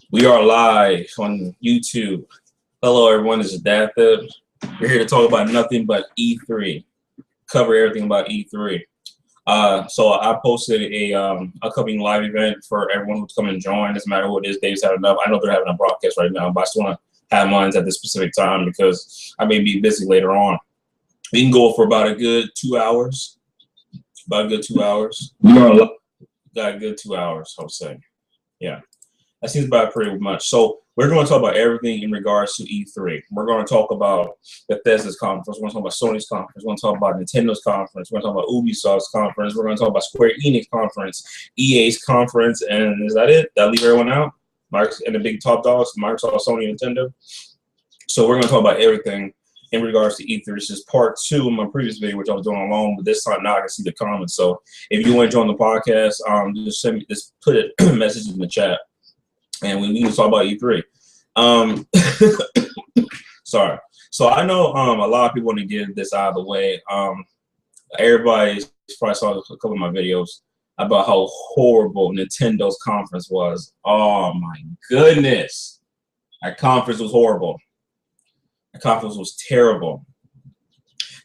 We are live on YouTube. Hello, everyone. This is Dathib. We're here to talk about nothing but E3. Cover everything about E3. So I posted a upcoming live event for everyone who's come and join. Doesn't matter what it is. Dave's had enough. I know they're having a broadcast right now, but I just want to have mine at this specific time because I may be busy later on. We can go for about a good 2 hours. About a good 2 hours. Got a good 2 hours, I would say. Yeah. That seems about pretty much. So we're going to talk about everything in regards to E3. We're going to talk about Bethesda's conference. We're going to talk about Sony's conference. We're going to talk about Nintendo's conference. We're going to talk about Ubisoft's conference. We're going to talk about Square Enix conference, EA's conference, and is that it? Did I leave everyone out? Microsoft and the big top dogs, Microsoft, Sony, Nintendo. So we're going to talk about everything in regards to E3. This is part 2 of my previous video, which I was doing alone, but this time now I can see the comments. So if you want to join the podcast, just put a message in the chat. And we need to talk about E3. Sorry. So I know a lot of people want to get this out of the way. Everybody probably saw a couple of my videos about how horrible Nintendo's conference was. Oh my goodness. That conference was horrible. That conference was terrible.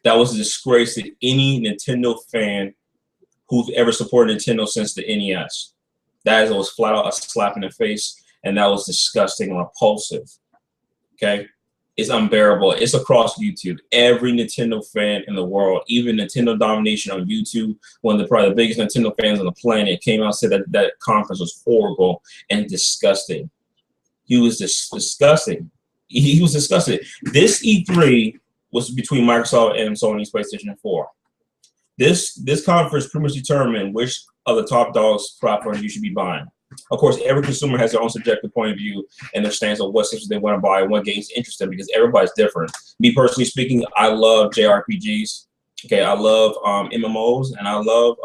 That was a disgrace to any Nintendo fan who's ever supported Nintendo since the NES. That was flat out a slap in the face. And that was disgusting and repulsive. Okay? It's unbearable. It's across YouTube. Every Nintendo fan in the world, even Nintendo Domination on YouTube, one of the probably the biggest Nintendo fans on the planet, came out and said that that conference was horrible and disgusting. He was disgusting. He was disgusting. This E3 was between Microsoft and Sony's PlayStation 4. This conference pretty much determined which of the top dogs platforms you should be buying. Of course, every consumer has their own subjective point of view and their stance on what systems they want to buy and what games interest them because everybody's different. Me personally speaking, I love JRPGs. Okay, I love MMOs and I love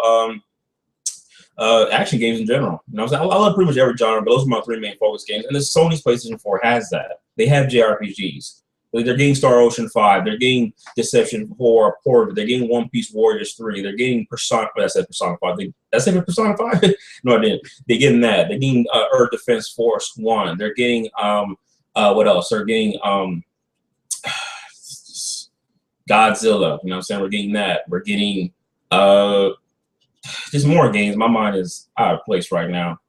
action games in general. You know what I'm saying? I love pretty much every genre, but those are my 3 main focus games. And the Sony's PlayStation 4 has that. They have JRPGs. They're getting Star Ocean 5. They're getting Deception 4, Porter. They're getting One Piece Warriors 3. They're getting Persona. I said Persona 5. I said Persona 5? No, I didn't. They're getting that. They're getting Earth Defense Force 1. They're getting what else? They're getting Godzilla. You know what I'm saying? We're getting that. We're getting just more games. My mind is out of place right now.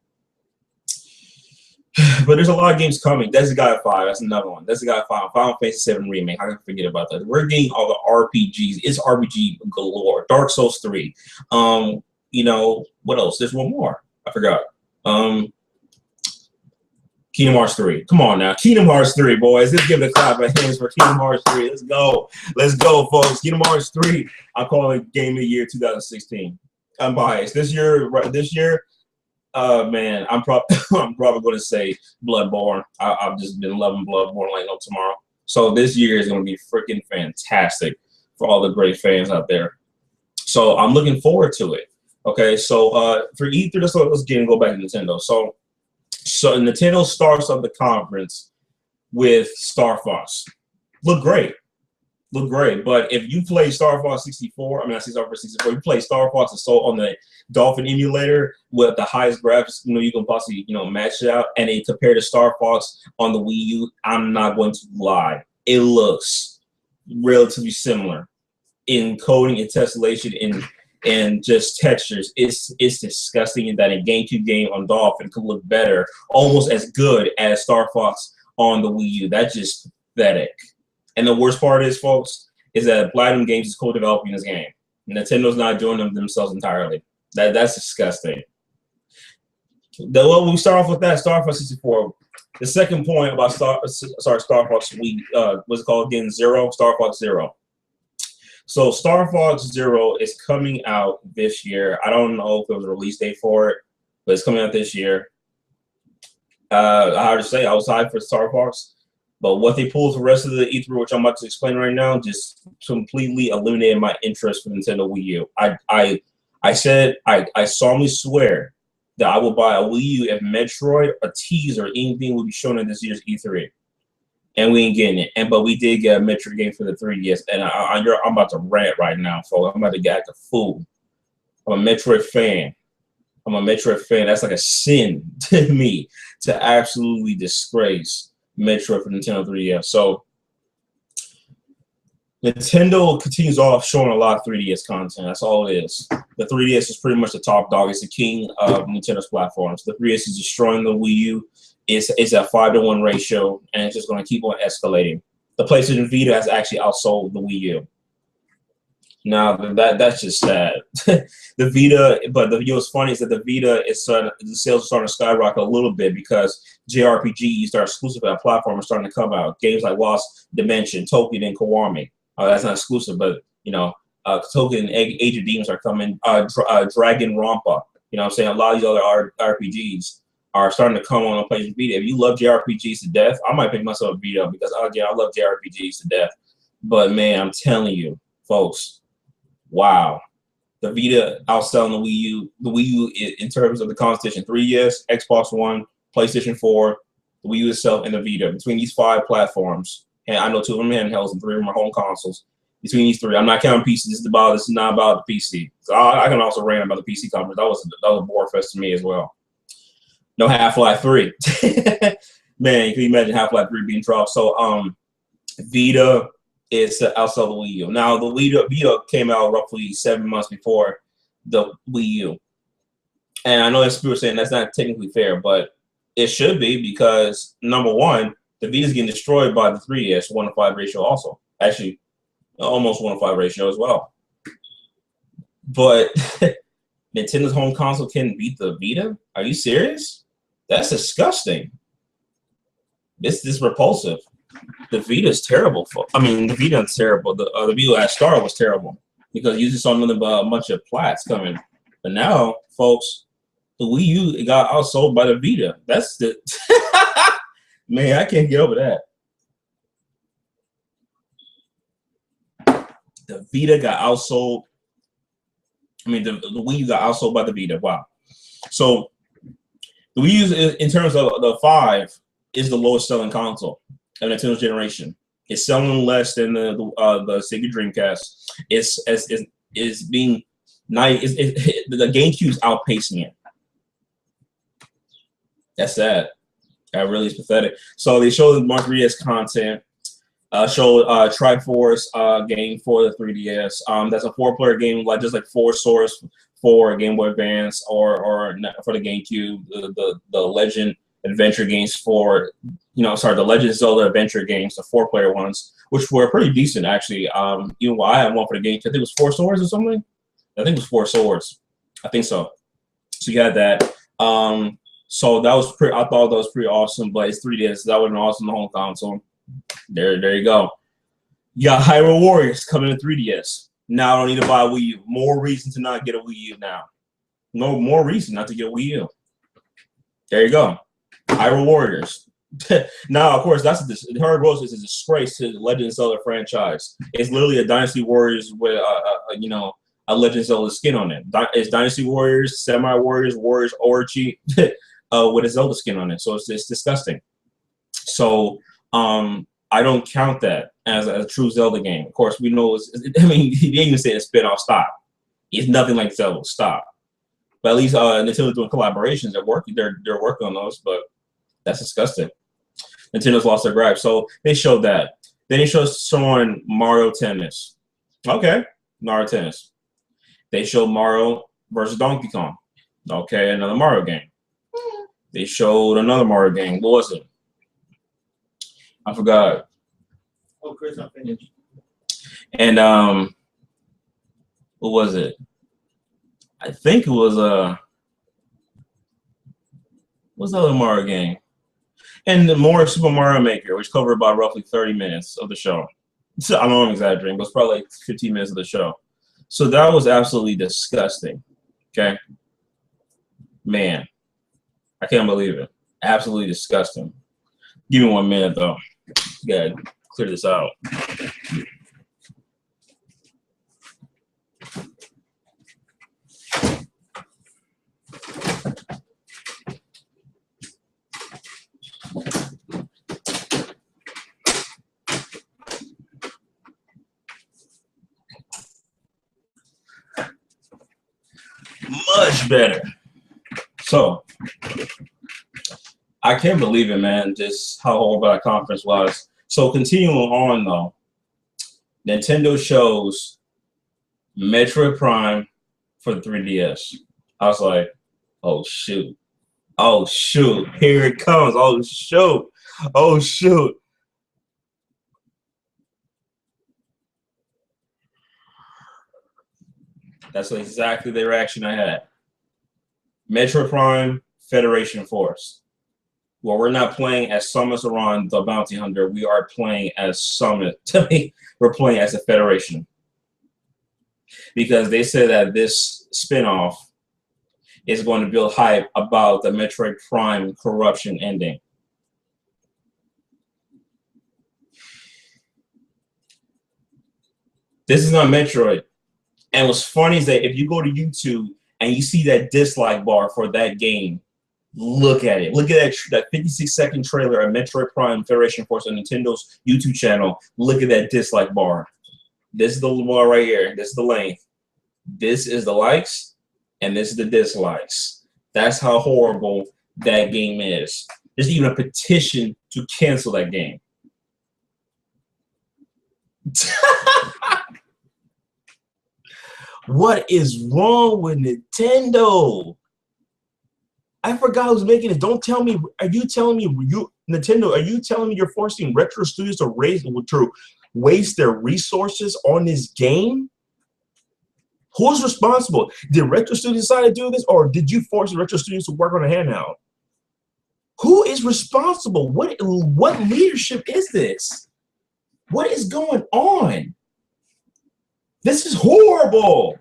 But there's a lot of games coming. Desert God 5, that's another one. Desert God 5, Final Fantasy 7 Remake. How can I forget about that? We're getting all the RPGs. It's RPG galore. Dark Souls 3. You know, what else? There's one more. I forgot. Kingdom Hearts 3. Come on now. Kingdom Hearts 3, boys. Let's give it a clap of hands for Kingdom Hearts 3. Let's go. Let's go, folks. Kingdom Hearts 3. I call it Game of the Year 2016. I'm biased. This year, man, I'm probably going to say Bloodborne. I've just been loving Bloodborne like no tomorrow. So this year is going to be freaking fantastic for all the great fans out there. So I'm looking forward to it. Okay, so for E3, let's go back to Nintendo. So Nintendo starts up the conference with Star Fox. Look great. But if you play Star Fox 64, I see Star Fox 64, you play Star Fox Assault on the Dolphin emulator with the highest graphics, you can possibly, match it out, and then compare to Star Fox on the Wii U, I'm not going to lie. It looks relatively similar in coding and tessellation and just textures. It's disgusting in that a GameCube game on Dolphin could look better, almost as good as Star Fox on the Wii U. That's just pathetic. And the worst part is, folks, is that Platinum Games is co-developing this game. Nintendo's not doing them themselves entirely. That's disgusting. We start off with that, Star Fox 64. The second point about Star Fox, what's it called again? Star Fox Zero. So Star Fox Zero is coming out this year. I don't know if there was a release date for it, but it's coming out this year. I have to say, I was hyped for Star Fox. But what they pulled for the rest of the E3, which I'm about to explain right now, just completely eliminated my interest for Nintendo Wii U. I said I solemnly swear that I will buy a Wii U if Metroid, a teaser, or anything will be shown in this year's E3. And we ain't getting it. But we did get a Metroid game for the 3DS, and I'm about to rant right now, folks. I'm about to get like a fool. I'm a Metroid fan. I'm a Metroid fan. That's like a sin to me to absolutely disgrace Metroid for Nintendo 3DS. So Nintendo continues off showing a lot of 3DS content. That's all it is. The 3DS is pretty much the top dog. It's the king of Nintendo's platforms. The 3DS is destroying the Wii U. It's a 5-to-1 ratio, and it's just going to keep on escalating. The PlayStation Vita has actually outsold the Wii U. Now that's just sad. The Vita, but what's funny is that the Vita the sales are starting to skyrocket a little bit because JRPGs that are exclusive to that platform are starting to come out. Games like Lost Dimension, Tokyo, and Kiwami. That's not exclusive, but Tokyo and Age of Demons are coming. Dragon Rampa. You know what I'm saying? A lot of these other RPGs are starting to come on PlayStation Vita. If you love JRPGs to death, I might pick myself a Vita because again, I love JRPGs to death. But man, I'm telling you, folks, wow. The Vita outselling the Wii U. The Wii U in terms of the competition, 3DS, Xbox One, PlayStation 4, the Wii U itself, and the Vita. Between these 5 platforms, and I know 2 of them handhelds and 3 of them are home consoles. Between these 3, I'm not counting PC. This is not about the PC. So I can also rant about the PC conference. That was a bore fest to me as well. No Half-Life 3. Man, can you imagine Half-Life 3 being dropped? So Vita is outsell the Wii U. Now the Vita came out roughly 7 months before the Wii U. And I know there's people saying that's not technically fair, but it should be because number one, the Vita is getting destroyed by the 3DS 1-to-5 ratio also. Actually, almost 1-to-5 ratio as well. But Nintendo's home console can beat the Vita? Are you serious? That's disgusting. This is repulsive. The Vita is terrible. The Vita is terrible. The Vita at Star was terrible because you just saw nothing but a bunch of plats coming. But now, folks, the Wii U got outsold by the Vita. That's the man. I can't get over that. The Vita got outsold. The Wii U got outsold by the Vita. Wow. So the Wii U, in terms of the 5, is the lowest selling console of Nintendo's generation. It's selling less than the Sega Dreamcast. It's being nice. The GameCube's outpacing it. That's sad. That really is pathetic. So they showed the Mark 3DS content. Showed Triforce game for the 3DS. That's a 4-player game, just like 4 Swords for Game Boy Advance or for the GameCube. The Legend Adventure games the Legend of Zelda Adventure games, the 4-player ones, which were pretty decent actually. Even while I had one for the GameCube, I think it was 4 Swords or something. I think it was 4 Swords. I think so. So you had that. So that was I thought that was pretty awesome. But it's 3DS. That would have been awesome on the home console. There you go. You got Hyrule Warriors coming to 3DS. Now I don't need to buy a Wii U. More reason to not get a Wii U now. No more reason not to get a Wii U. There you go. Hyrule Warriors. Now, of course, Hyrule Warriors is a disgrace to the Legend of Zelda franchise. It's literally a Dynasty Warriors with a Legend of Zelda skin on it. It's Dynasty Warriors, Samurai Warriors, Warriors Orochi with a Zelda skin on it. So it's disgusting. So I don't count that as a true Zelda game. Of course, we know he didn't even say a spin-off. Stop. It's nothing like Zelda. Stop. But at least Nintendo's doing collaborations. They're working on those, but that's disgusting. Nintendo's lost their gripe. So they showed that. Then they showed someone Mario Tennis. Okay, Mario Tennis. They showed Mario versus Donkey Kong. Okay, another Mario game. They showed another Mario game. What was it? I forgot. Oh, Chris, I finished. And what was it? I think it was what's the other Mario game? And the more Super Mario Maker, which covered about roughly 30 minutes of the show. So I know I'm exaggerating, but it's probably like 15 minutes of the show. So that was absolutely disgusting. Okay, man, I can't believe it. Absolutely disgusting. Give me 1 minute though. Gotta clear this out. Much better. So I can't believe it, man, just how horrible that conference was. So continuing on, though, Nintendo shows Metroid Prime for the 3DS. I was like, oh, shoot. Oh, shoot. Here it comes. Oh, shoot. Oh, shoot. That's exactly the reaction I had. Metroid Prime, Federation Force. Well, we're not playing as Samus Aran, the Bounty Hunter. We are playing as Samus. We're playing as a Federation. Because they said that this spinoff is going to build hype about the Metroid Prime corruption ending. This is not Metroid. And what's funny is that if you go to YouTube and you see that dislike bar for that game, look at it. Look at that 56-second trailer of Metroid Prime Federation Force on Nintendo's YouTube channel. Look at that dislike bar. This is the bar right here. This is the length. This is the likes, and this is the dislikes. That's how horrible that game is. There's even a petition to cancel that game. What is wrong with Nintendo? I forgot who's making it. Don't tell me. Are you telling me Nintendo? Are you telling me you're forcing Retro Studios to waste their resources on this game? Who's responsible? Did Retro Studios decide to do this, or did you force Retro Studios to work on a handout? Who is responsible? What leadership is this? What is going on? This is horrible.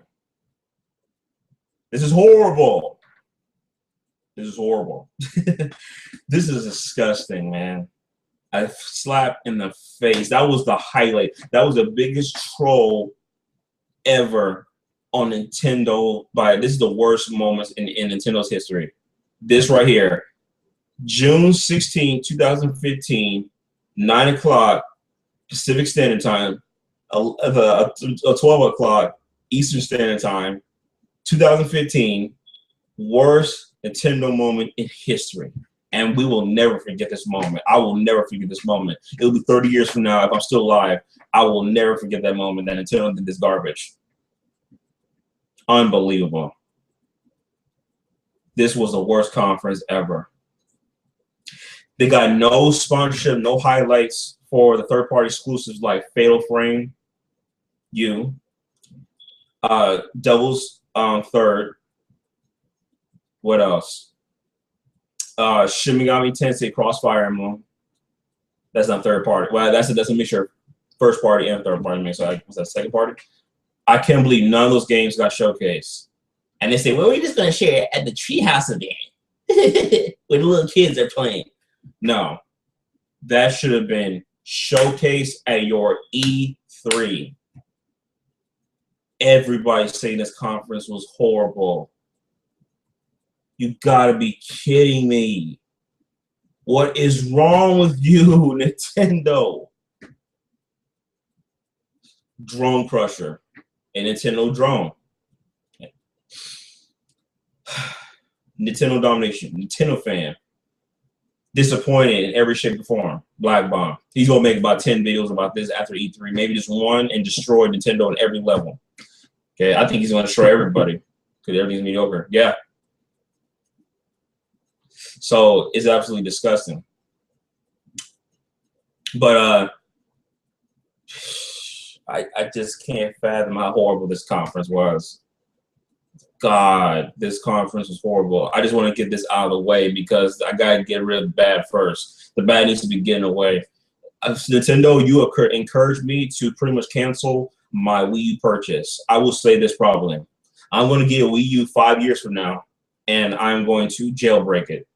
This is horrible. This is horrible. This is disgusting, man. A slap in the face. That was the highlight. That was the biggest troll ever on Nintendo. This is the worst moments in Nintendo's history. This right here. June 16, 2015, 9 o'clock Pacific Standard Time, 12 o'clock Eastern Standard Time, 2015, worst Nintendo moment in history. And we will never forget this moment. I will never forget this moment. It'll be 30 years from now, if I'm still alive, I will never forget that moment that Nintendo did this garbage. Unbelievable. This was the worst conference ever. They got no sponsorship, no highlights for the third-party exclusives like Fatal Frame, Devil's Third. What else? Shin Megami Tensei Crossfire Emblem. That's not third party. Well, that's a mixture, first party and third party mix. So was that second party? I can't believe none of those games got showcased. And they say, well, we're just gonna share it at the Treehouse event where the little kids are playing. No, that should have been showcased at your E3. Everybody's saying this conference was horrible. You gotta be kidding me. What is wrong with you, Nintendo? Drone Crusher, a Nintendo drone. Nintendo domination, Nintendo fan. Disappointed in every shape or form. Black Bomb. He's gonna make about 10 videos about this after E3, maybe just one, and destroy Nintendo on every level. Okay, I think he's gonna destroy everybody because everything's mediocre. Yeah. So it's absolutely disgusting. But I just can't fathom how horrible this conference was. God, this conference was horrible. I just want to get this out of the way because I got to get rid of the bad first. The bad needs to be getting away. Nintendo, you encouraged me to pretty much cancel my Wii U purchase. I will say this probably. I'm going to get a Wii U 5 years from now, and I'm going to jailbreak it.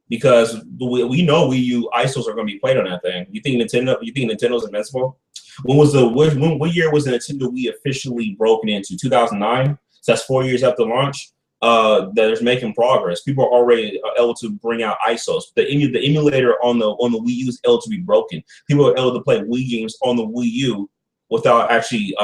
Because we know Wii U ISOs are going to be played on that thing. You think Nintendo's invincible? What year was the Nintendo Wii officially broken into? 2009. So that's 4 years after launch. That is making progress. People are already able to bring out ISOs. The emulator on the Wii U is able to be broken. People are able to play Wii games on the Wii U without actually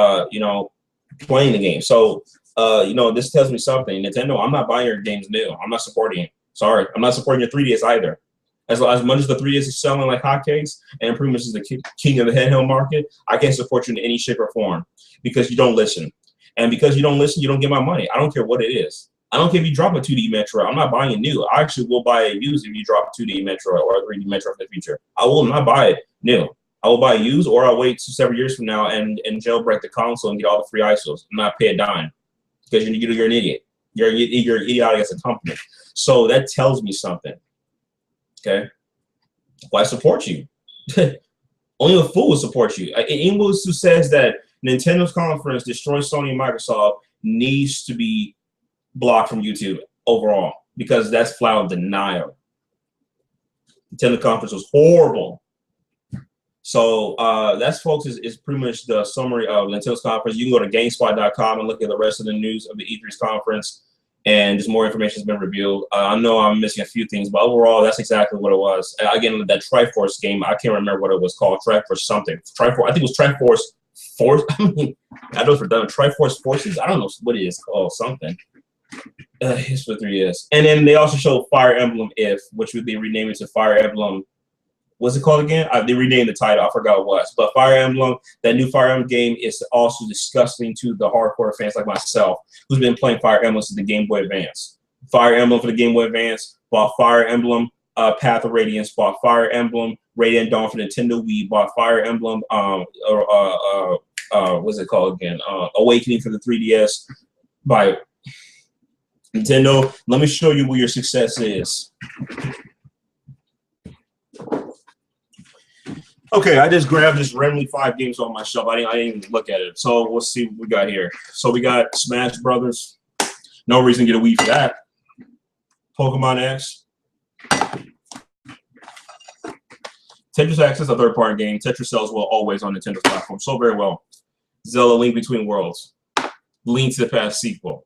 playing the game. So You know, this tells me something. Nintendo, I'm not buying your games new. I'm not supporting it. Sorry, I'm not supporting your 3DS either. As much as the 3DS is selling like hotcakes and pretty much is the king of the handheld market, I can't support you in any shape or form because you don't listen. And because you don't listen, you don't get my money. I don't care what it is. I don't care if you drop a 2D Metro. I'm not buying it new. I actually will buy it used if you drop a 2D Metro or a 3D Metro in the future. I will not buy it new. I will buy it used, or I'll wait several years from now and jailbreak the console and get all the free ISOs and not pay a dime because you're an idiot. You're idiotic as a company. So that tells me something. Okay, why support you? Only a fool will support you. Anyone who says that Nintendo's conference destroys Sony and Microsoft needs to be blocked from YouTube overall because that's flat denial. Nintendo conference was horrible. So that's, folks, is pretty much the summary of Nintendo's conference. You can go to GameSpot.com and look at the rest of the news of the E3's conference. And just more information has been revealed. I know I'm missing a few things, but overall, that's exactly what it was. Again, that Triforce game, I can't remember what it was called. Triforce something. Triforce, I think it was Triforce Force. I mean, I know it's redundant. Triforce Forces. I don't know what it is called. Something. It's for 3DS. And then they also showed Fire Emblem If, which would be renamed to Fire Emblem. What's it called again? They renamed the title. I forgot what it was. But Fire Emblem, that new Fire Emblem game, is also disgusting to the hardcore fans like myself, who's been playing Fire Emblem since the Game Boy Advance. Fire Emblem for the Game Boy Advance, bought Fire Emblem Path of Radiance, bought Fire Emblem Radiant Dawn for Nintendo Wii, bought Fire Emblem, what's it called again? Awakening for the 3DS by Nintendo. Let me show you where your success is. Okay, I just grabbed just randomly 5 games on my shelf. I didn't even look at it. So let's see what we got here. So we got Smash Brothers. No reason to get a Wii for that. Pokemon X. Tetris Access, a third-party game. Tetris sells well always on Nintendo's platform. So very well. Zelda Link Between Worlds. Link to the Past sequel.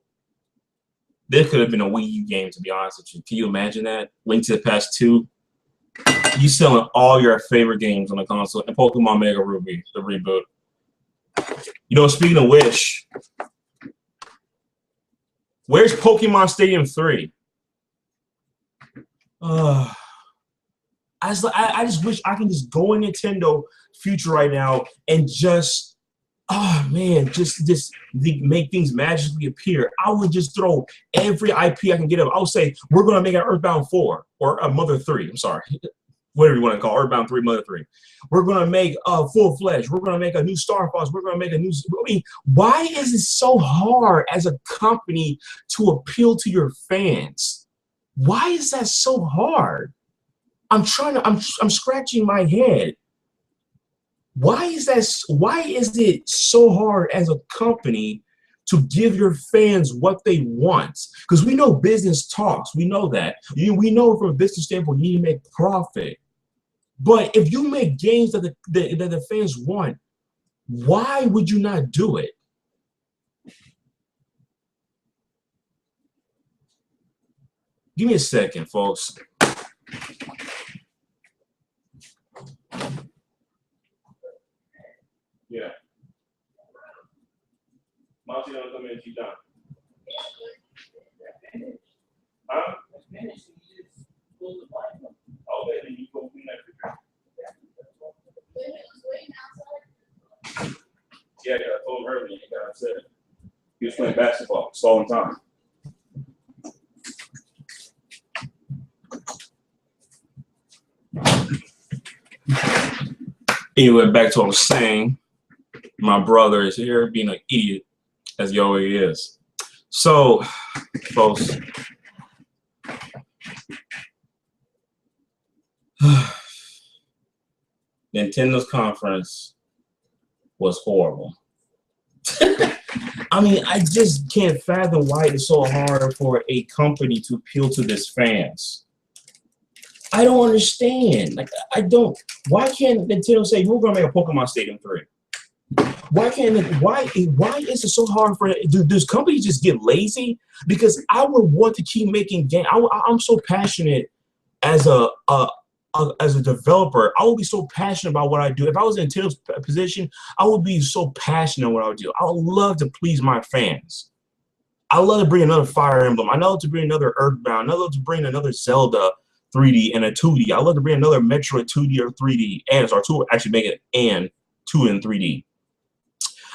This could have been a Wii U game, to be honest with you. Can you imagine that? Link to the Past 2. You selling all your favorite games on the console, and Pokemon Mega Ruby, the reboot. You know, speaking of which, where's Pokemon Stadium 3? I just wish I can just go in Nintendo Future right now and just, oh man, just make things magically appear. I would just throw every IP I can get up. I would say, we're going to make an Earthbound 4 or a Mother 3. I'm sorry. Whatever you want to call it, Earthbound 3, Mother 3. We're going to make Full-Fledged. We're going to make a new Star Fox. We're going to make a new... I mean, why is it so hard as a company to appeal to your fans? Why is that so hard? I'm scratching my head. Why is it so hard as a company to give your fans what they want? Because we know business talks. We know that. We know from a business standpoint, you need to make profit. But if you make games that the fans want, why would you not do it? Give me a second, folks. Yeah. Monty, don't come in, she's done. Huh? Okay, then you go clean that picture. Yeah, I told him earlier, he got upset. He was playing basketball, stalling time. Anyway, back to what I was saying. My brother is here being an idiot, as he always is. So, folks, Nintendo's conference was horrible. I mean, I just can't fathom why it's so hard for a company to appeal to its fans. I don't understand. Like, I don't. Why can't Nintendo say we're gonna make a Pokemon Stadium 3? Why is it so hard for? Does companies just get lazy? Because I would want to keep making games. I'm so passionate as a developer. I would be so passionate about what I do. If I was in Nintendo's position, I would be so passionate about what I would do. I would love to please my fans. I love to bring another Fire Emblem. I love to bring another Earthbound. I love to bring another Zelda 3D and a 2D. I love to bring another Metroid 2D or 3D, and or two actually make it and 2 in 3D.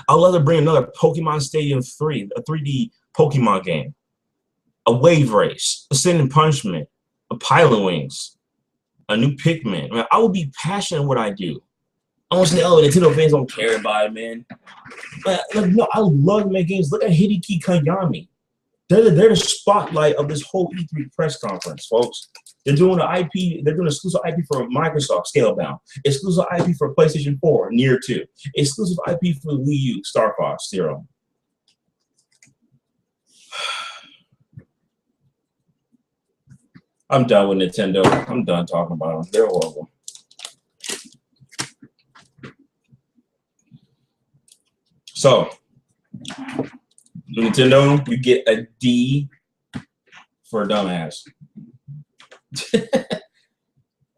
I love to bring another Pokemon Stadium 3, a 3D Pokemon game, a Wave Race, a Sin and Punishment, a Pilot Wings, a new Pikmin. I mean, I will be passionate in what I do. I want to say, oh, Nintendo fans don't care about it, man. But like, no, I love to make games. Look at Hideki Kagami. They're the spotlight of this whole E3 press conference, folks. They're doing the IP. They're doing exclusive IP for Microsoft, Scalebound. Exclusive IP for PlayStation 4, Nier 2. Exclusive IP for Wii U, Star Fox Zero. I'm done with Nintendo. I'm done talking about them. They're horrible. So, Nintendo, you get a D for a dumbass.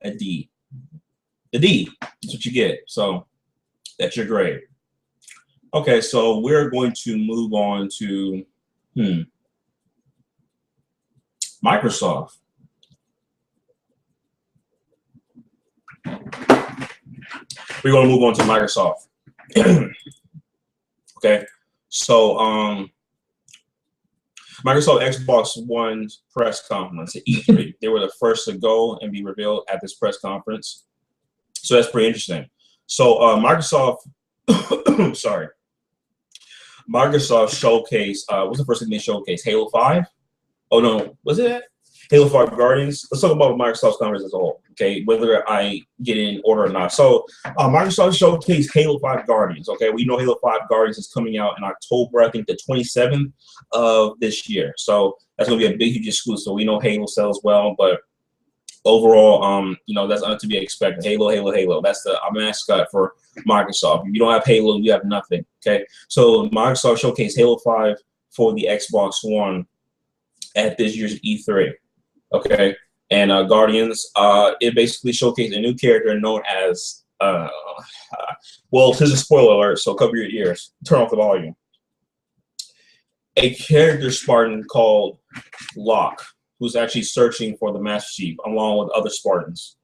A D. A D. That's what you get. So, that's your grade. Okay, so we're going to move on to Microsoft. We're going to move on to Microsoft. Okay, so Microsoft Xbox One's press conference at E3. They were the first to go and be revealed at this press conference. So that's pretty interesting. So Microsoft, sorry, Microsoft showcase. What's the first thing they showcased? Halo 5? Oh no, was it Halo 5 Guardians? Let's talk about Microsoft's conference as a whole. Okay, whether I get in order or not. So Microsoft showcased Halo 5 Guardians. Okay, we know Halo 5 Guardians is coming out in October, I think the 27th of this year. So that's gonna be a big, huge exclusive. We know Halo sells well, but overall, you know, that's not to be expected. Halo, Halo, Halo. That's the mascot for Microsoft. If you don't have Halo, you have nothing. Okay, so Microsoft showcased Halo 5 for the Xbox One at this year's E3. Okay, and Guardians, it basically showcased a new character known as, well, this is a spoiler alert, so cover your ears. Turn off the volume. A character Spartan called Locke, who's actually searching for the Master Chief along with other Spartans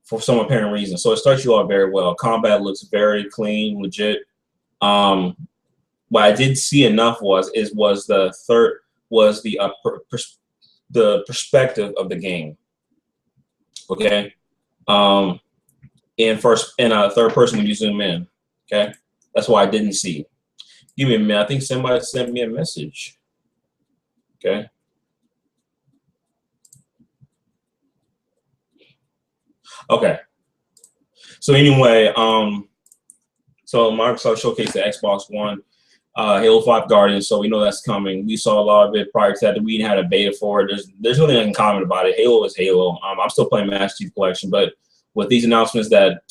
for some apparent reason. So it starts you off very well. Combat looks very clean, legit. What I did see enough was the perspective of the game. Okay, in third person when you zoom in. Okay, that's why I didn't see. Give me a minute. I think somebody sent me a message. Okay. Okay. So anyway, so Microsoft showcased the Xbox One. Halo 5 Guardians, so we know that's coming. We saw a lot of it prior to that. We had a beta for it. There's nothing I can comment about it. Halo is Halo. I'm still playing Master Chief Collection, but with these announcements that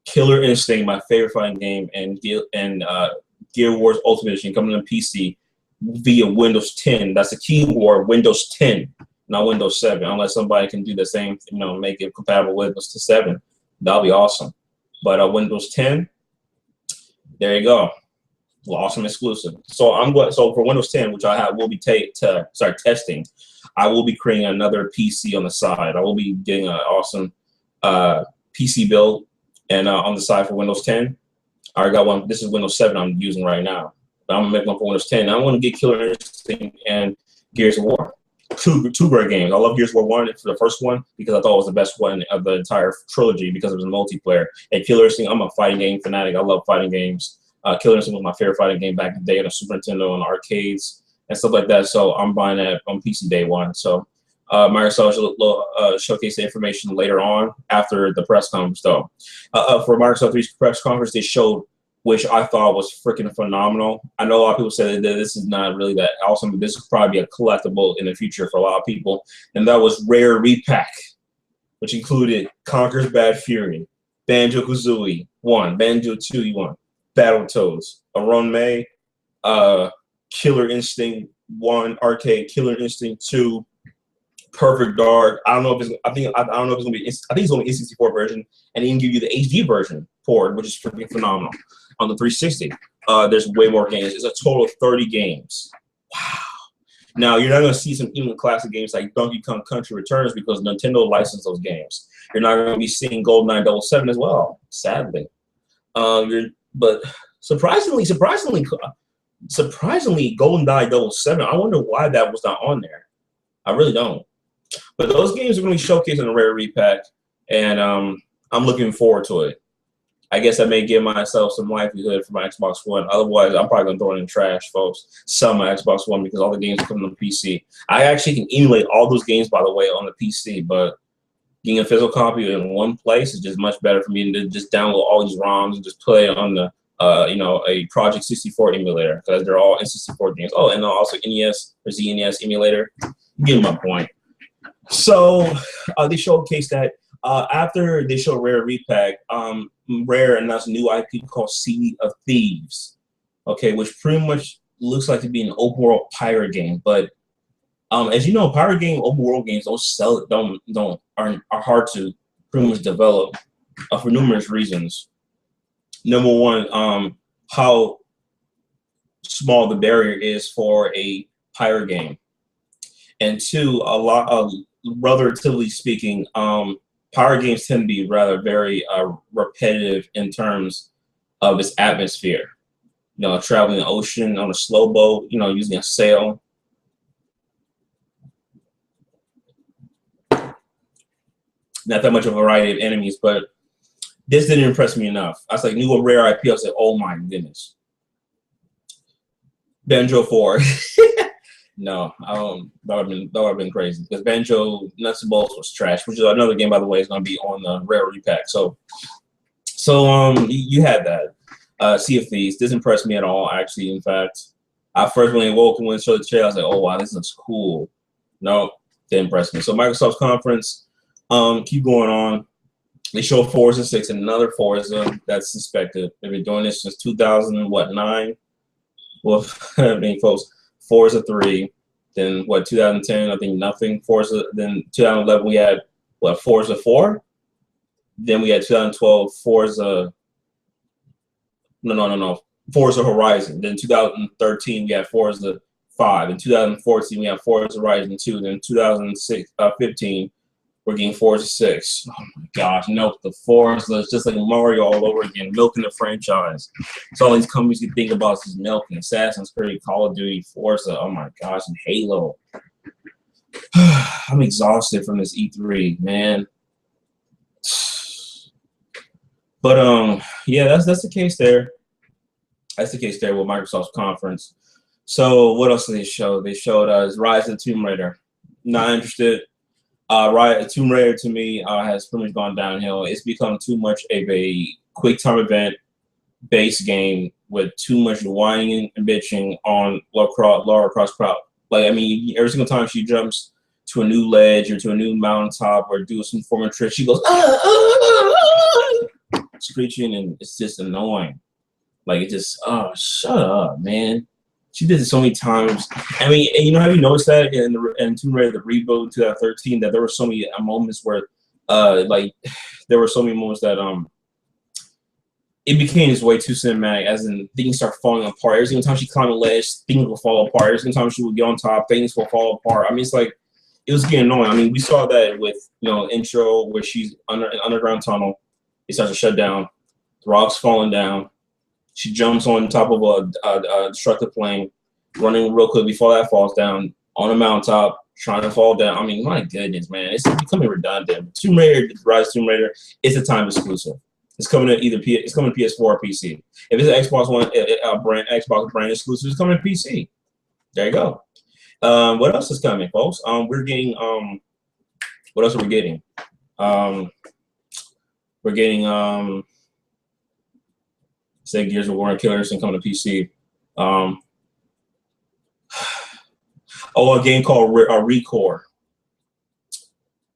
Killer Instinct, my favorite fighting game, and Gear Wars Ultimate Edition coming on PC via Windows 10. That's the key word, Windows 10, not Windows 7. Unless somebody can do the same, you know, make it compatible with Windows 7, that'll be awesome. But Windows 10. There you go, awesome exclusive. So So for Windows 10, which will be testing, I will be creating another PC on the side. I will be getting an awesome PC build, and on the side for Windows 10, I already got one. This is Windows 7 I'm using right now, but I'm gonna make one for Windows 10. I want to get Killer Instinct and Gears of War. Two great games. I love Gears of War 1 for the first one because I thought it was the best one of the entire trilogy because it was a multiplayer. And Killer Instinct, I'm a fighting game fanatic. I love fighting games. Killer Instinct was my favorite fighting game back in the day on the Super Nintendo and arcades and stuff like that. So I'm buying that on PC day one. So Microsoft will showcase the information later on after the press conference, though. For Microsoft 3's press conference, they showed, which I thought was freaking phenomenal. I know a lot of people say that this is not really that awesome, but this will probably be a collectible in the future for a lot of people. And that was Rare Repack, which included Conker's Bad Fury, Banjo-Kazooie 1, Banjo-Tooie 1, Battletoads, Aron May, Killer Instinct 1 arcade, Killer Instinct 2, Perfect Dark. I don't know if it's. I don't know if it's gonna be. I think it's only N64 version, and even give you the HD version port, which is freaking phenomenal on the 360. there's way more games. It's a total of 30 games. Wow. Now, you're not going to see some even classic games like Donkey Kong Country Returns because Nintendo licensed those games. You're not going to be seeing GoldenEye 007 as well, sadly. But surprisingly, GoldenEye 007, I wonder why that was not on there. I really don't. But those games are going to be showcased in a rare repack, and I'm looking forward to it. I guess I may give myself some livelihood for my Xbox One. Otherwise, I'm probably going to throw it in the trash, folks. Sell my Xbox One because all the games are coming on the PC. I actually can emulate all those games, by the way, on the PC, but getting a physical copy in one place is just much better for me to just download all these ROMs and just play it on the, a Project 64 emulator because they're all N64 games. Oh, and also NES or ZNES emulator. You get my point. So they showcased that. After they show Rare Repack, Rare announced a new IP called Sea of Thieves, okay, which pretty much looks like to be an open world pirate game. But as you know, pirate game open world games are hard to pretty much develop for numerous reasons. Number one, how small the barrier is for a pirate game, and two, relatively speaking, pirate games tend to be very repetitive in terms of its atmosphere. You know, traveling the ocean on a slow boat, you know, using a sail. Not that much of a variety of enemies, but this didn't impress me enough. I was like, new Rare IP. I was like, oh my goodness. Banjo 4. No, that would have been crazy because Banjo Nuts and Bolts was trash, which is another game, by the way, is going to be on the Rare Repack. So you had that. Sea of Thieves didn't impress me at all. Actually, in fact, I first when they woke and went and showed the trailer, I was like, oh wow, this looks cool. No, didn't impress me. So Microsoft's conference, keep going on. They show Forza 6, another Forza that's suspected. They've been doing this since 2009. Well, I mean, folks. Forza 3, then 2010, I think nothing. Forza, then 2011 we had Forza 4, then we had 2012 Forza. No, Forza Horizon. Then 2013 we had Forza 5. In 2014 we had Forza Horizon 2. Then 2015 we're getting Forza 6. Oh my gosh, milk the Forza. It's just like Mario all over again, milking the franchise. So all these companies can think about is milking. Assassin's Creed, Call of Duty, Forza. Oh my gosh, and Halo. I'm exhausted from this E3, man. But yeah, that's the case there. That's the case there with Microsoft's conference. So what else did they show? They showed us Rise of the Tomb Raider. Not interested. Tomb Raider to me has pretty much gone downhill. It's become too much of a quick time event based game with too much whining and bitching on Lara Croft's crowd. Like, I mean, every single time she jumps to a new ledge or to a new mountaintop or do some form of trick, she goes screeching, and it's just annoying. Like, it just, oh, shut up, man. She did it so many times. I mean, and you know, have you noticed that in Tomb Raider, the reboot 2013, that there were so many moments where, like, there were so many moments that it became this way too cinematic, as in things start falling apart. Every single time she climbed a ledge, things will fall apart. Every single time she would get on top, things will fall apart. I mean, it's like, it was getting annoying. I mean, we saw that with, you know, intro where she's under an underground tunnel. It starts to shut down. The rocks falling down. She jumps on top of a destructive plane, running real quick before that falls down on a mountaintop, trying to fall down. I mean, my goodness, man, it's becoming redundant. Tomb Raider, Rise of Tomb Raider, is a time exclusive. It's coming to it's coming to PS4 or PC. If it's an Xbox One, Xbox brand exclusive, it's coming to PC. There you go. What else is coming, folks? We're getting what else are we getting? We're getting say Gears of War and Killers and coming to PC. A game called Recore.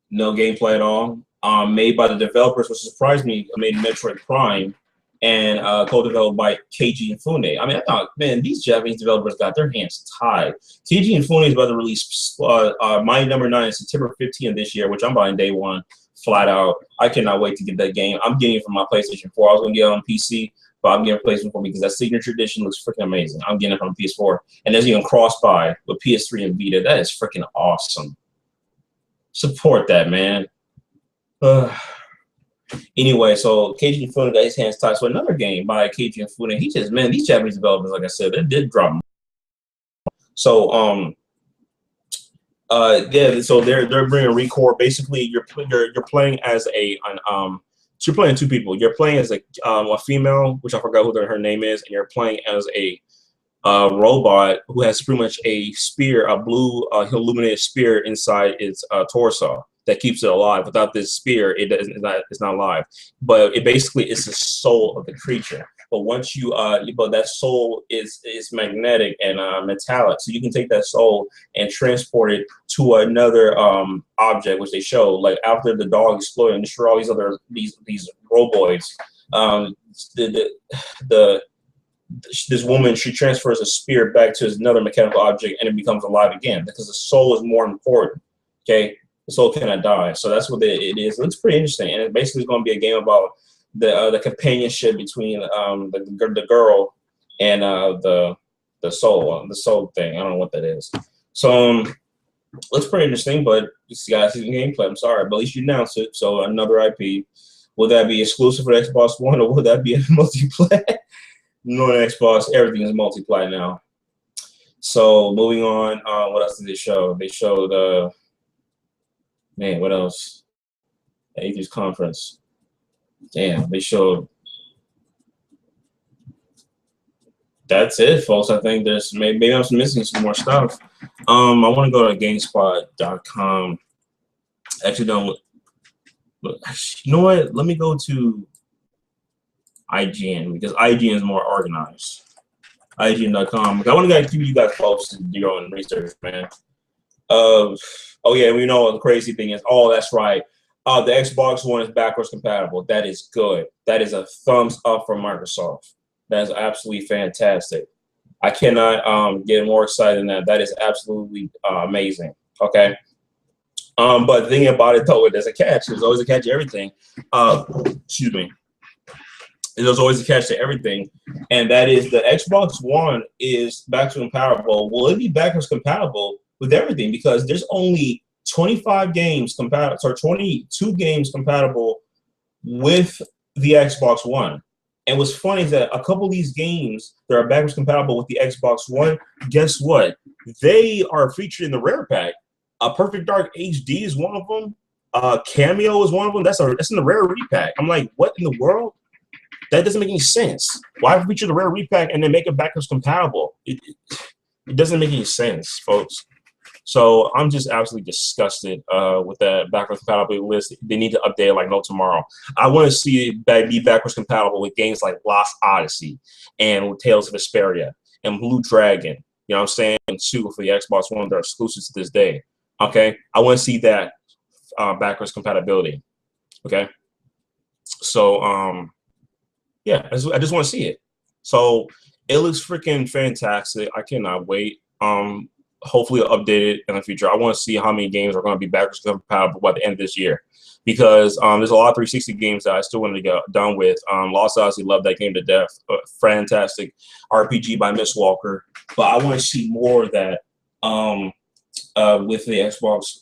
No gameplay at all. Made by the developers, which surprised me, made Metroid Prime, and co-developed by Keiji Inafune. I mean, I thought, man, these Japanese developers got their hands tied. Keiji Inafune is about to release Mighty Number 9 on September 15th of this year, which I'm buying day one, flat out. I cannot wait to get that game. I'm getting it from my PlayStation 4. I was going to get it on PC, but I'm getting replacement for me because that Signature Edition looks freaking amazing. I'm getting it from PS4, and there's even cross-buy with PS3 and Vita. That is freaking awesome. Support that, man. Anyway, so Keiji Inafune got his hands tied. So another game by Keiji Inafune. He just, man, these Japanese developers, like I said, they did drop. So yeah, so they're bringing ReCore. Basically, you're playing as so you're playing two people. You're playing as a female, which I forgot who her name is, and you're playing as a robot who has pretty much a spear, a blue illuminated spear inside its torso that keeps it alive. Without this spear, it's not alive. But it basically is the soul of the creature. But once you but that soul is magnetic and metallic, so you can take that soul and transport it to another object, which they show. Like after the dog exploded and destroyed all these roboids, this woman, she transfers a spear back to another mechanical object and it becomes alive again because the soul is more important. Okay, the soul cannot die. So that's what it is. It looks pretty interesting, and it basically is going to be a game about the companionship between the girl and the soul thing. I don't know what that is. So looks pretty interesting, but you guys see the gameplay. I'm sorry, but at least you announced it. So another IP. Will that be exclusive for the Xbox One, or will that be a multiplayer? No, Xbox, everything is multiplayer now. So moving on, what else did they show? They showed man, what else? The Atheist Conference. Damn, they showed. That's it, folks. I think there's maybe I'm missing some more stuff. I want to go to GameSpot.com. Actually, don't. Look, you know what? Let me go to IGN because IGN is more organized. IGN.com. I want to keep you guys close to your own research, man. Oh yeah, we know what the crazy thing is. Oh, that's right. The Xbox One is backwards compatible. That is good. That is a thumbs up from Microsoft. That is absolutely fantastic. I cannot get more excited than that. That is absolutely amazing. Okay. But the thing about it though, there's a catch. There's always a catch to everything. Excuse me. There's always a catch to everything, and that is the Xbox One is backwards compatible. Will it be backwards compatible with everything? Because there's only 25 games compatible, or 22 games compatible with the Xbox One. And what's funny is that a couple of these games that are backwards compatible with the Xbox One, guess what? They are featured in the Rare Pack. Perfect Dark HD is one of them. Cameo is one of them. That's in the Rare Repack. I'm like, what in the world? That doesn't make any sense. Why feature the Rare Repack and then make it backwards compatible? It doesn't make any sense, folks. So I'm just absolutely disgusted with that backwards compatibility list. They need to update it like no tomorrow. I want to see it be backwards compatible with games like Lost Odyssey and Tales of Vesperia and Blue Dragon. You know what I'm saying? And two for the Xbox One that are exclusive to this day. Okay, I want to see that backwards compatibility. Okay, so yeah, I just want to see it. So it looks freaking fantastic. I cannot wait. Hopefully I'll update it in the future. I want to see how many games are going to be backwards compatible by the end of this year, because there's a lot of 360 games that I still want to get done with. Lost Odyssey, love that game to death. Fantastic RPG by Miss Walker. But I want to see more of that with the Xbox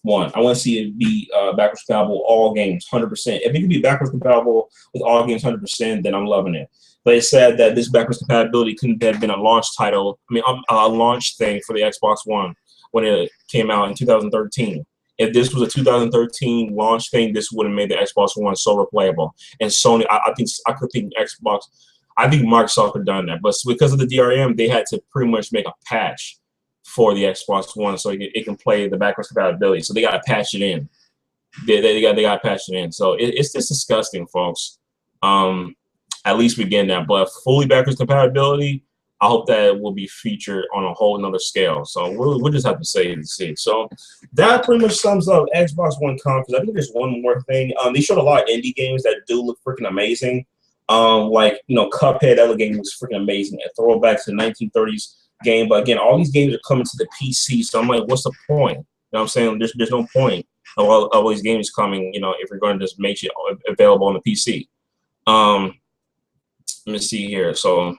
One. I want to see it be backwards compatible all games, 100%. If it can be backwards compatible with all games 100%, then I'm loving it. But it said that this backwards compatibility couldn't have been a launch title. I mean, a launch thing for the Xbox One when it came out in 2013. If this was a 2013 launch thing, this would have made the Xbox One so replayable. And Sony, I think Microsoft could have done that. But because of the DRM, they had to pretty much make a patch for the Xbox One so it can play the backwards compatibility. So they got to patch it in. They got to patch it in. So it's just disgusting, folks. At least we're getting that. But fully backwards compatibility, I hope that will be featured on a whole another scale. So we'll just have to say and see. So that pretty much sums up Xbox One conference. I think there's one more thing. They showed a lot of indie games that do look freaking amazing. Like, you know, Cuphead, that game was freaking amazing. A throwback to the 1930s game. But again, all these games are coming to the PC. So I'm like, what's the point? You know what I'm saying? There's no point of all these games coming, you know, if you're going to just make it available on the PC. Let me see here. So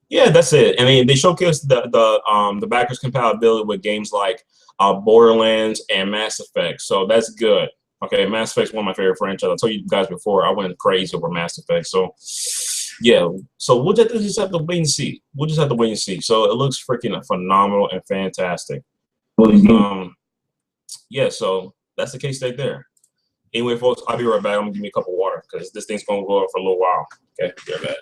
yeah, that's it. And they showcased the backers compatibility with games like Borderlands and Mass Effect. So that's good. Okay, Mass Effect's one of my favorite franchises. I told you guys before I went crazy over Mass Effect. So yeah, so we'll just have to wait and see. We'll just have to wait and see. So it looks freaking phenomenal and fantastic. Yeah, so that's the case right there. Anyway, folks, I'll be right back. I'm gonna give me a cup of water because this thing's gonna go on for a little while. Okay, be right back.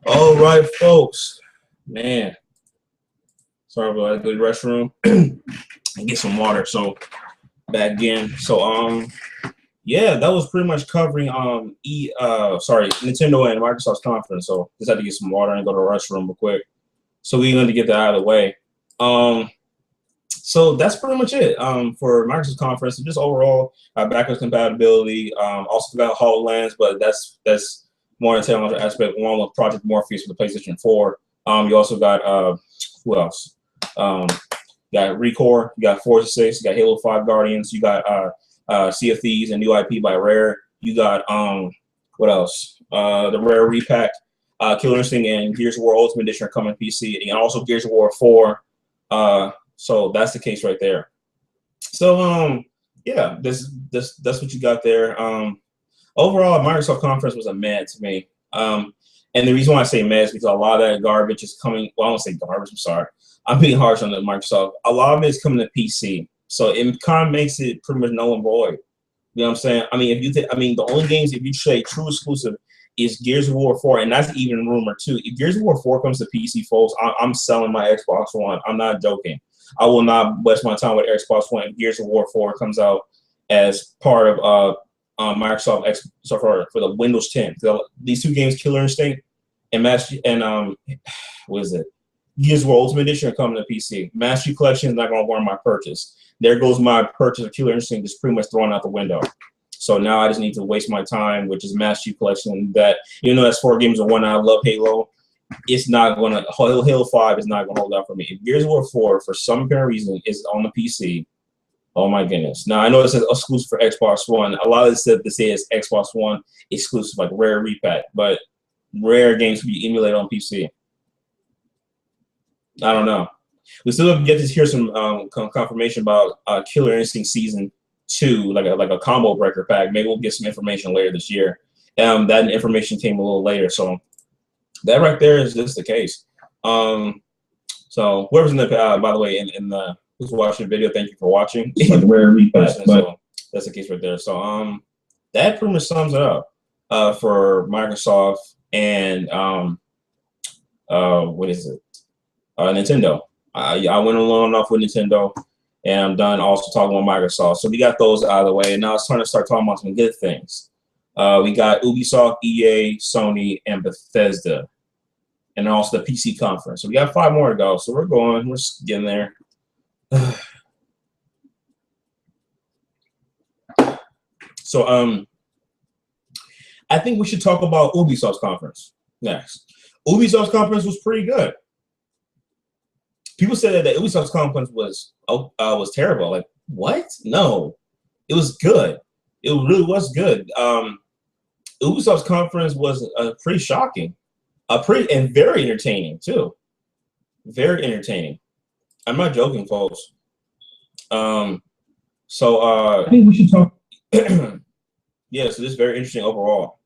All right, folks. Man, Sorry about that. Go to the restroom and get some water. So back again. So yeah, that was pretty much covering Nintendo and Microsoft's conference. So just had to get some water and go to the restroom real quick. So we're going to get that out of the way. So that's pretty much it for Microsoft's conference. And just overall, backwards compatibility. Also got HoloLens, but that's more technological aspect. One with Project Morpheus for the PlayStation 4. You also got who else? You got Recore. You got Forza 6. You got Halo 5 Guardians. You got Sea of Thieves, a new IP by Rare. You got what else? The Rare Repack, Killer Instinct, and Gears of War Ultimate Edition are coming to PC, and also Gears of War 4. So that's the case right there. So yeah, that's what you got there. Overall, Microsoft conference was a mad to me. And the reason why I say mad is because a lot of that garbage is coming. Well, I don't say garbage. I'm sorry. I'm being harsh on the Microsoft. A lot of it is coming to PC. So it kind of makes it pretty much null and void. You know what I'm saying? I mean, the only games, if you say true exclusive, is Gears of War 4, and that's even rumor too. If Gears of War 4 comes to PC, folks, I'm selling my Xbox One. I'm not joking. I will not waste my time with Xbox One if Gears of War 4 comes out as part of Microsoft for the Windows 10. So these two games, Killer Instinct and what is it? Gears of War Ultimate Edition are coming to PC. Master Chief Collection is not going to warrant my purchase. There goes my purchase of Killer Instinct, just pretty much thrown out the window. So now I just need to waste my time, which is Master Chief Collection. That, even though that's 4 games in one, I love Halo. It's not going to, Halo 5 is not going to hold out for me. If Gears of War 4, for some apparent reason, is on the PC, oh my goodness. Now, I know it says exclusive for Xbox One. A lot of it said to say it's Xbox One exclusive, like Rare Repack, but Rare games can be emulated on PC. I don't know. We still have to get to hear some confirmation about Killer Instinct Season 2, like a combo breaker pack. Maybe we'll get some information later this year. That information came a little later, so that right there is just the case. So whoever's in the by the way, in the who's watching the video, thank you for watching. Rare repack, so that's the case right there. So that pretty much sums it up for Microsoft and what is it? Nintendo. I went along enough with Nintendo, and I'm done also talking about Microsoft. So we got those out of the way, and now it's time to start talking about some good things. We got Ubisoft, EA, Sony, and Bethesda, and also the PC conference. So we got 5 more to go. So we're just getting there. So I think we should talk about Ubisoft's conference next. Ubisoft's conference was pretty good. People said that Ubisoft's conference was terrible. Like, what? No, it was good. It really was good. Ubisoft's conference was pretty shocking, and very entertaining too. Very entertaining. I'm not joking, folks. So I think we should talk. Yeah, so this is very interesting overall.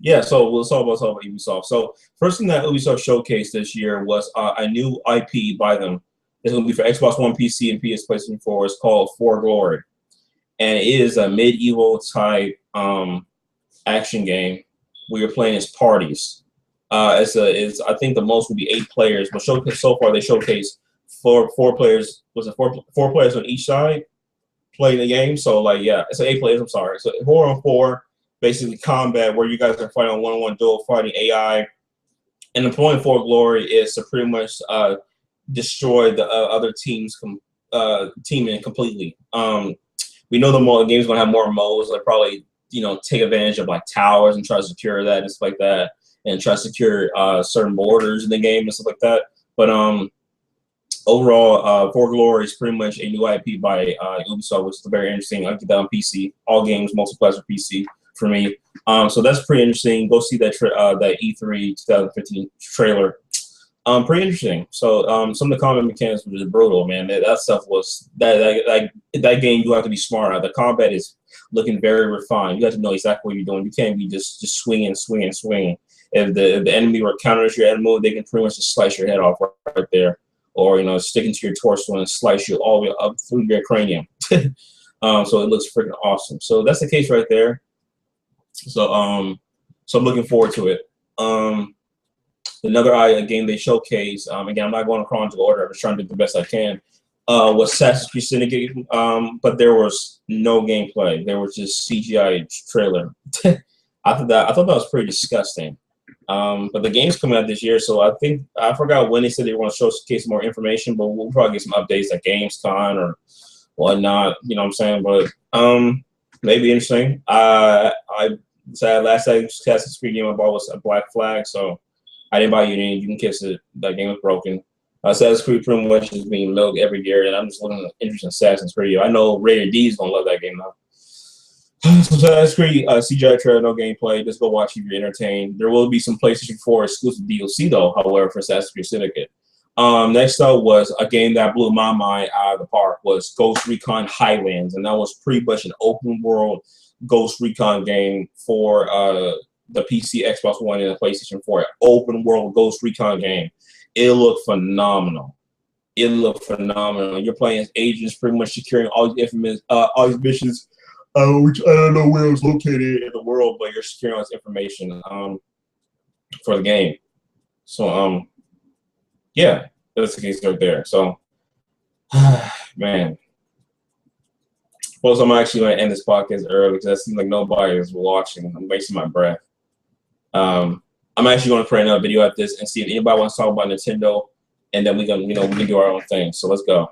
Yeah, so we'll talk about Ubisoft. So first thing that Ubisoft showcased this year was a new IP by them. It's going to be for Xbox One, PC, and PS PlayStation 4. It's called For Glory, and it is a medieval type action game where you're playing as parties. I think the most would be 8 players, but so far they showcased four players. Was it four players on each side playing the game? So like, yeah, it's 8 players. I'm sorry. So 4-on-4. Basically combat where you guys are fighting on one-on-one duel, fighting AI. And the point for Glory is to pretty much destroy the other team's team completely. We know the game's gonna have more modes, like probably take advantage of like towers and try to secure that and stuff like that, and try to secure certain borders in the game and stuff like that. But overall, For Glory is pretty much a new IP by Ubisoft, which is very interesting. I get that on PC. All games multiplayer for PC. For me, so that's pretty interesting. Go see that that E3 2015 trailer. Pretty interesting. So some of the combat mechanics were just brutal, man. That stuff was that game. You have to be smart. The combat is looking very refined. You have to know exactly what you're doing. You can't be just swinging. If the enemy were counters your enemy, they can pretty much just slice your head off right there, or stick into your torso and slice you all the way up through your cranium. So it looks freaking awesome. So that's the case right there. So so I'm looking forward to it. Another game they showcased, again, I'm not going in chronological order, I'm just trying to do the best I can, was Assassin's Creed Syndicate, but there was no gameplay. There was just CGI trailer. I thought that was pretty disgusting. But the game's coming out this year, so I forgot when they said they were going to showcase more information, but we'll probably get some updates at Gamescom or whatnot. You know what I'm saying? But maybe interesting. I said last Assassin's Creed game I bought was a Black Flag, so I didn't buy you any. You can kiss it. That game was broken. Assassin's Creed pretty much is being milked every year, and I'm just looking at interesting Assassin's Creed. I know Rated D is gonna love that game now. So Assassin's Creed CGI trailer, no gameplay. Just go watch if you're entertained. There will be some PlayStation 4 exclusive DLC though, however, for Assassin's Creed Syndicate. Next up was a game that blew my mind out of the park was Ghost Recon Highlands, and that was pretty much an open world Ghost Recon game for the PC, Xbox One, and the PlayStation 4. Open world Ghost Recon game. It looked phenomenal. You're playing as agents, pretty much securing all these missions. Which I don't know where it was located in the world, but you're securing all this information for the game. So yeah, that's the case right there. So man. Well, I'm actually going to end this podcast early because it seems like nobody is watching. I'm wasting my breath. I'm actually going to create another video at this and see if anybody wants to talk about Nintendo, and then we can do our own thing. So let's go.